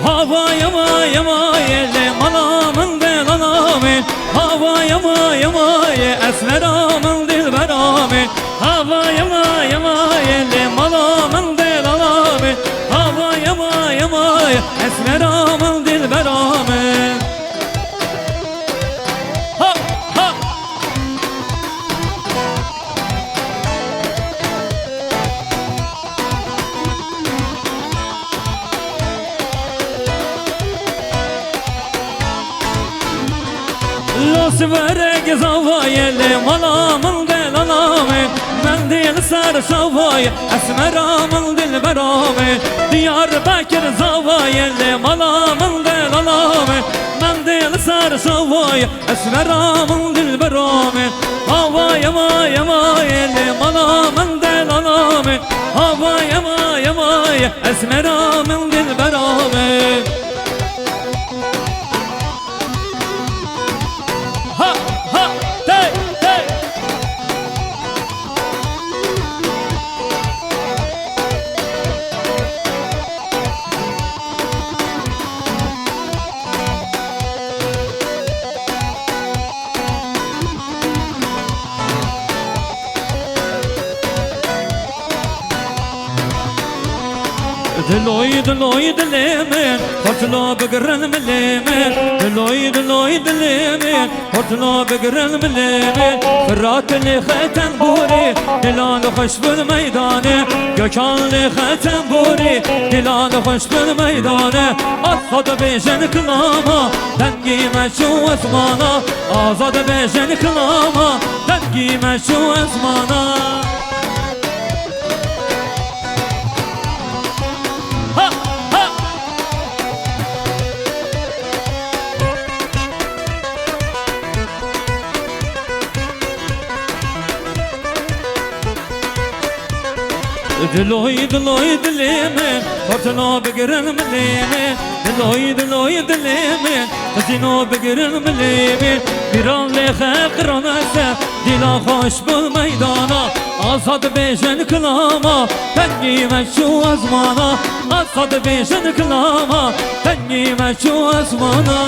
Havaya vaya vaya le malamın delaname. Havaya vaya vaya esmeramın dilberame. Havaya vaya vaya le malamın delaname. Havaya vaya vaya esmeramın dilberame. Ha ha. Los verek zavayeli malamın delaname. Mendil sar şavay esmeramın dilberame. Diyarbakır zavayeli malamın delaname. Mendil sar şavay esmeramın dilberame. Havaya vaya vayeli malamın delaname. Havaya vaya vaya esmeramın dilberame. Ha ha hey hey. دلوي دلوي دليمن هرتلو بقرن مليمن دلوي دلوي دليمن هرتلو بقرن مليمن فرات اللي ختم بوري دلال خوش بالميدانه gökhan li ختم بوري دلال خوش بالميدانه azad bejen kılama ben giyme şu esmana azad bejen kılama ben giyme şu esmana. دلوي دلوي دليمن هرتلو بقرن مليمن دلوي دلوي دليمن خزينو بقرن مليمن بيران لي خاقران اسف دلا خوش بالميدانا azad bejen kılama ben giyme şu azmana azad bejen kılama ben giyme şu azmana.